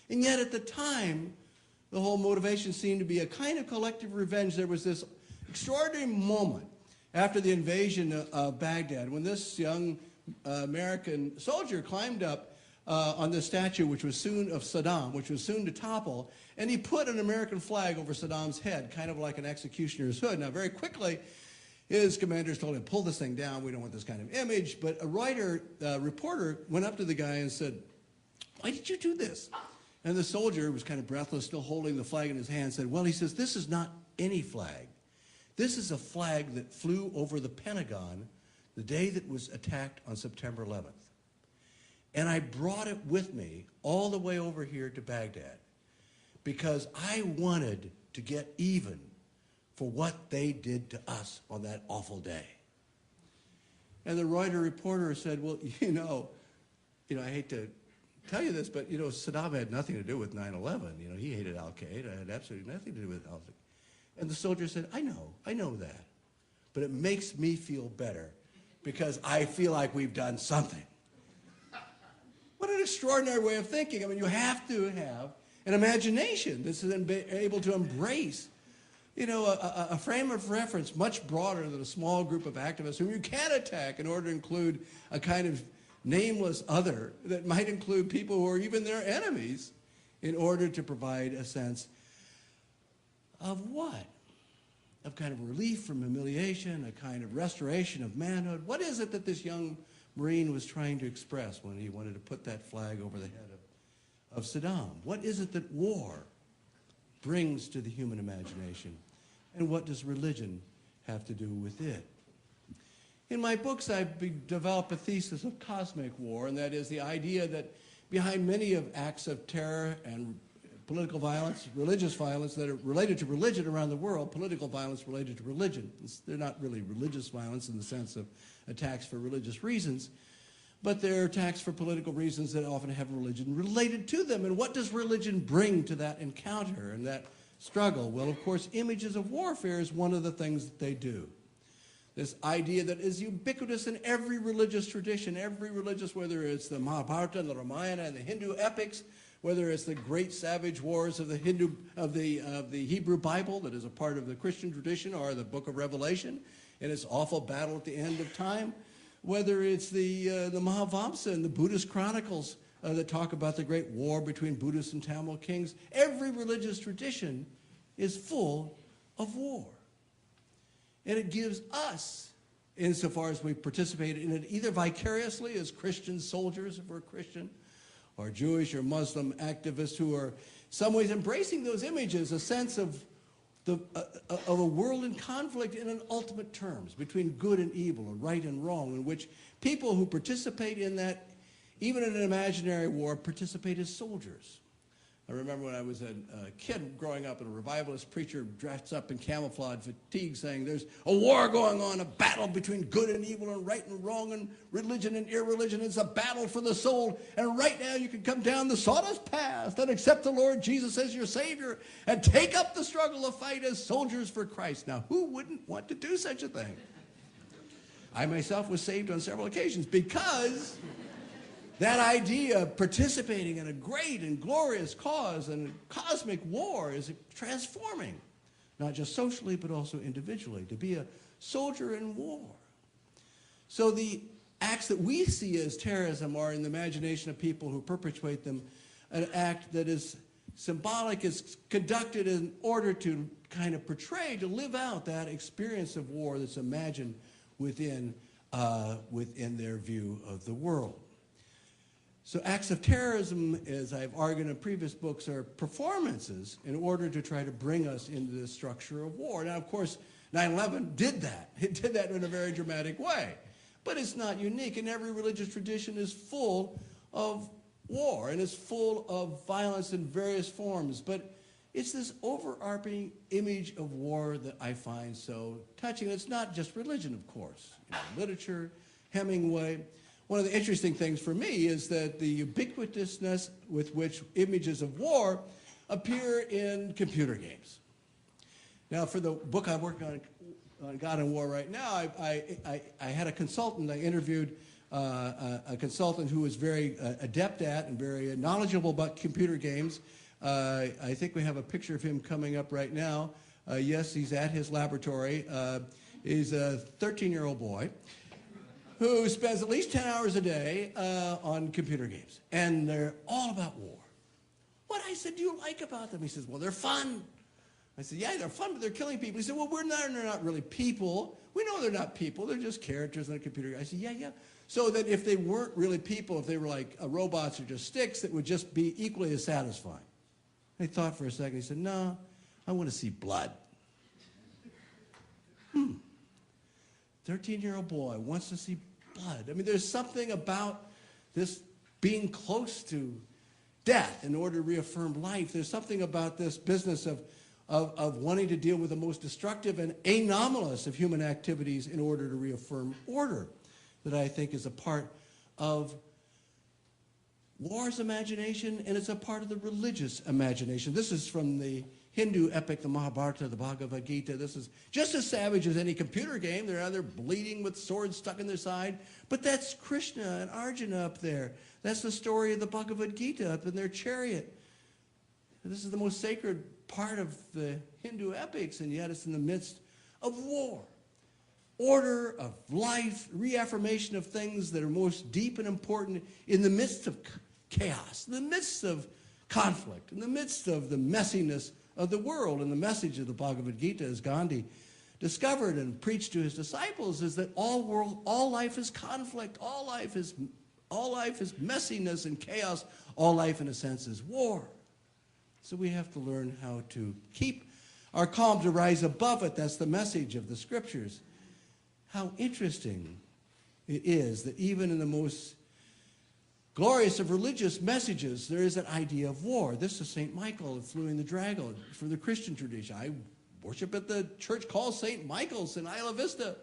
And yet at the time, the whole motivation seemed to be a kind of collective revenge. There was this extraordinary moment after the invasion of Baghdad when this young American soldier climbed up on the statue which was soon of Saddam, which was soon to topple, and he put an American flag over Saddam's head, kind of like an executioner's hood. Now, very quickly, his commanders told him, pull this thing down, we don't want this kind of image. But a reporter went up to the guy and said, why did you do this? And the soldier was kind of breathless, still holding the flag in his hand, said, well, he says, this is not any flag. This is a flag that flew over the Pentagon the day that was attacked on September 11th. And I brought it with me all the way over here to Baghdad because I wanted to get even for what they did to us on that awful day. And the Reuters reporter said, well, you know, I hate to tell you this, but, Saddam had nothing to do with 9/11. He hated al-Qaeda. It had absolutely nothing to do with al-Qaeda. And the soldier said, I know that. But it makes me feel better because I feel like we've done something. What an extraordinary way of thinking. I mean, you have to have an imagination that's able to embrace, a frame of reference much broader than a small group of activists whom you can attack in order to include a kind of nameless other that might include people who are even their enemies in order to provide a sense of what? Of kind of relief from humiliation, a kind of restoration of manhood. What is it that this young Marine was trying to express when he wanted to put that flag over the head of Saddam? What is it that war brings to the human imagination? And what does religion have to do with it? In my books, I've developed a thesis of cosmic war, and that is the idea that behind many of acts of terror and political violence, religious violence that are related to religion around the world, political violence related to religion. They're not really religious violence in the sense of attacks for religious reasons, but they're attacks for political reasons that often have religion related to them. And what does religion bring to that encounter and that struggle? Well, of course, images of warfare is one of the things that they do. This idea that is ubiquitous in every religious tradition, whether it's the Mahabharata and the Ramayana and the Hindu epics, whether it's the great savage wars of the Hebrew Bible that is a part of the Christian tradition, or the book of Revelation and its awful battle at the end of time, whether it's the Mahavamsa and the Buddhist chronicles that talk about the great war between Buddhist and Tamil kings. Every religious tradition is full of war. And it gives us, insofar as we participate in it, either vicariously as Christian soldiers, if we're Christian, or Jewish or Muslim activists who are in some ways embracing those images, a sense of a world in conflict in an ultimate terms between good and evil, or right and wrong, in which people who participate in that, even in an imaginary war, participate as soldiers. I remember when I was a kid growing up, and a revivalist preacher dressed up in camouflage fatigue saying, there's a war going on, a battle between good and evil and right and wrong and religion and irreligion. It's a battle for the soul. And right now you can come down the sawdust path and accept the Lord Jesus as your Savior and take up the struggle of fight as soldiers for Christ. Now, who wouldn't want to do such a thing? I myself was saved on several occasions because that idea of participating in a great and glorious cause and cosmic war is transforming, not just socially, but also individually, to be a soldier in war. So the acts that we see as terrorism are, in the imagination of people who perpetrate them, an act that is symbolic, is conducted in order to kind of portray, to live out that experience of war that's imagined within their view of the world. So acts of terrorism, as I've argued in previous books, are performances in order to try to bring us into the structure of war. Now, of course, 9/11 did that. It did that in a very dramatic way. But it's not unique, and every religious tradition is full of war, and it's full of violence in various forms. But it's this overarching image of war that I find so touching. It's not just religion, of course. Literature, Hemingway. One of the interesting things for me is that the ubiquitousness with which images of war appear in computer games. Now, for the book I'm working on God and War right now, I had a consultant I interviewed a consultant who was very adept at and very knowledgeable about computer games. I think we have a picture of him coming up right now. Yes, he's at his laboratory. He's a 13-year-old boy who spends at least 10 hours a day on computer games. And they're all about war. What, I said, do you like about them? He says, well, they're fun. I said, yeah, they're fun, but they're killing people. He said, well, they're not really people. We know they're not people. They're just characters in a computer game. I said, yeah. So that if they weren't really people, if they were like robots or just sticks, it would just be equally as satisfying. He thought for a second. He said, no, I want to see blood. 13-year-old boy wants to see blood. I mean, there's something about this being close to death in order to reaffirm life. There's something about this business of wanting to deal with the most destructive and anomalous of human activities in order to reaffirm order that I think is a part of war's imagination, and it's a part of the religious imagination. This is from the Hindu epic, the Mahabharata, the Bhagavad Gita. This is just as savage as any computer game. They're out there bleeding with swords stuck in their side. But that's Krishna and Arjuna up there. That's the story of the Bhagavad Gita up in their chariot. This is the most sacred part of the Hindu epics, and yet it's in the midst of war. Order of life, reaffirmation of things that are most deep and important in the midst of chaos, in the midst of conflict, in the midst of the messiness of the world. And the message of the Bhagavad Gita, as Gandhi discovered and preached to his disciples, is that all life is conflict, all life is messiness and chaos, all life in a sense is war. So we have to learn how to keep our calm, to rise above it. That's the message of the scriptures. How interesting it is that even in the most glorious of religious messages, there is an idea of war. This is St. Michael fluing the dragon from the Christian tradition. I worship at the church called St. Michael's in Isla Vista,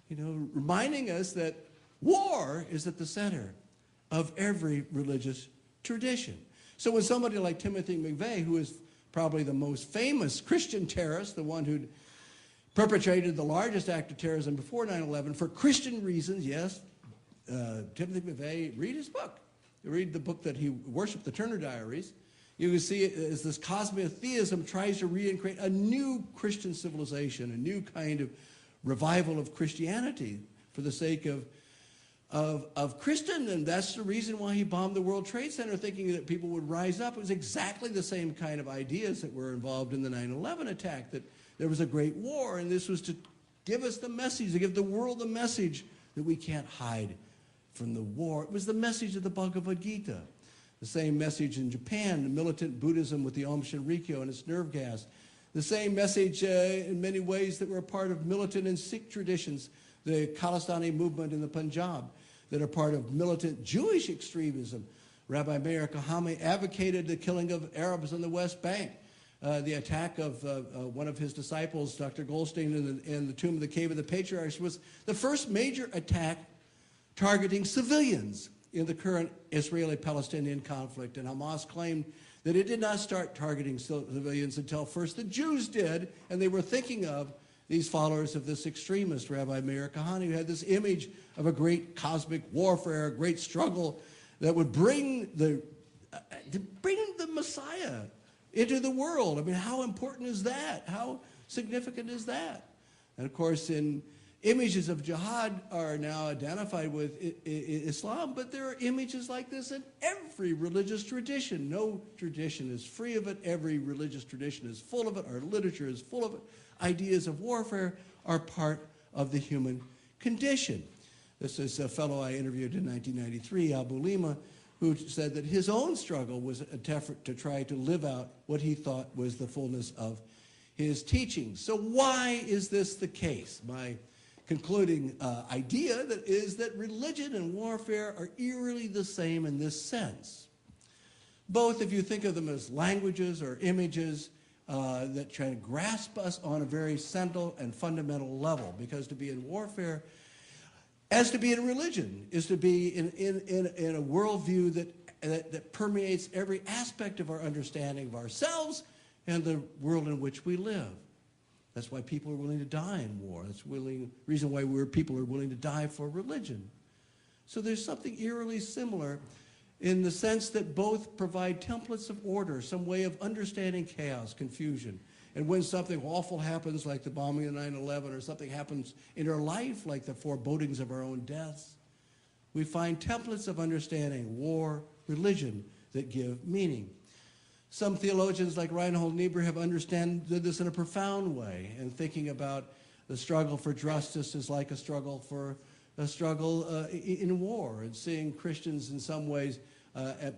reminding us that war is at the center of every religious tradition. So when somebody like Timothy McVeigh, who is probably the most famous Christian terrorist, the one who perpetrated the largest act of terrorism before 9/11 for Christian reasons, yes, Timothy McVeigh, read his book. Read the book that he worshipped, the Turner Diaries. You can see it as this cosmic theism tries to reincarnate a new Christian civilization, a new kind of revival of Christianity for the sake of Christian, and that's the reason why he bombed the World Trade Center, thinking that people would rise up. It was exactly the same kind of ideas that were involved in the 9/11 attack, that there was a great war, and this was to give us the message, to give the world the message that we can't hide from the war. It was the message of the Bhagavad Gita. The same message in Japan, the militant Buddhism with the Aum Shinrikyo and its nerve gas. The same message in many ways that were a part of militant and Sikh traditions, the Khalistani movement in the Punjab, that are part of militant Jewish extremism. Rabbi Meir Kahane advocated the killing of Arabs on the West Bank. The attack of one of his disciples, Dr. Goldstein, in the tomb of the Cave of the Patriarchs was the first major attack targeting civilians in the current Israeli-Palestinian conflict. And Hamas claimed that it did not start targeting civilians until first the Jews did, and they were thinking of these followers of this extremist, Rabbi Meir Kahane, who had this image of a great cosmic warfare, a great struggle that would bring the Messiah into the world. I mean, how important is that? How significant is that? And of course, images of jihad are now identified with Islam, but there are images like this in every religious tradition. No tradition is free of it. Every religious tradition is full of it. Our literature is full of it. Ideas of warfare are part of the human condition. This is a fellow I interviewed in 1993, Abu Lima, who said that his own struggle was an effort to try to live out what he thought was the fullness of his teachings. So why is this the case? My concluding idea is that religion and warfare are eerily the same in this sense. Both, if you think of them as languages or images, that try to grasp us on a very central and fundamental level, because to be in warfare, as to be in religion, is to be in a worldview that permeates every aspect of our understanding of ourselves and the world in which we live. That's why people are willing to die in war. That's the reason why people are willing to die for religion. So there's something eerily similar in the sense that both provide templates of order, some way of understanding chaos, confusion. And when something awful happens, like the bombing of 9/11, or something happens in our life, like the forebodings of our own deaths, we find templates of understanding, war, religion, that give meaning. Some theologians like Reinhold Niebuhr have understood this in a profound way, and thinking about the struggle for justice is like a struggle in war, and seeing Christians in some ways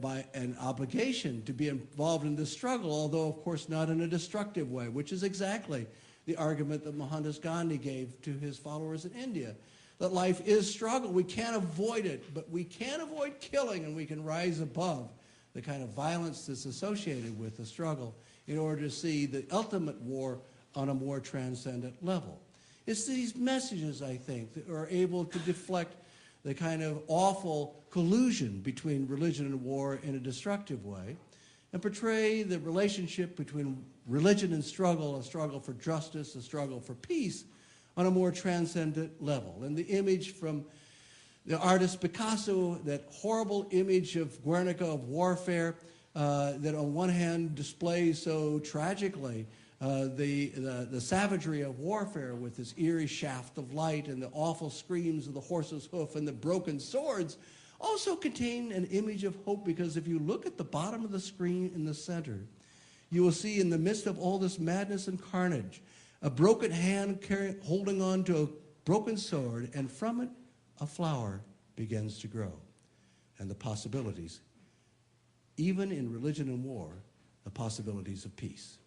by an obligation to be involved in this struggle, although of course not in a destructive way, which is exactly the argument that Mohandas Gandhi gave to his followers in India, that life is struggle. We can't avoid it, but we can avoid killing, and we can rise above the kind of violence that's associated with the struggle in order to see the ultimate war on a more transcendent level. It's these messages, I think, that are able to deflect the kind of awful collusion between religion and war in a destructive way, and portray the relationship between religion and struggle, a struggle for justice, a struggle for peace, on a more transcendent level. And the image from the artist Picasso, that horrible image of Guernica, of warfare, that on one hand displays so tragically the savagery of warfare with this eerie shaft of light and the awful screams of the horse's hoof and the broken swords, also contain an image of hope, because if you look at the bottom of the screen in the center, you will see in the midst of all this madness and carnage, a broken hand holding on to a broken sword, and from it a flower begins to grow. And the possibilities, even in religion and war, the possibilities of peace.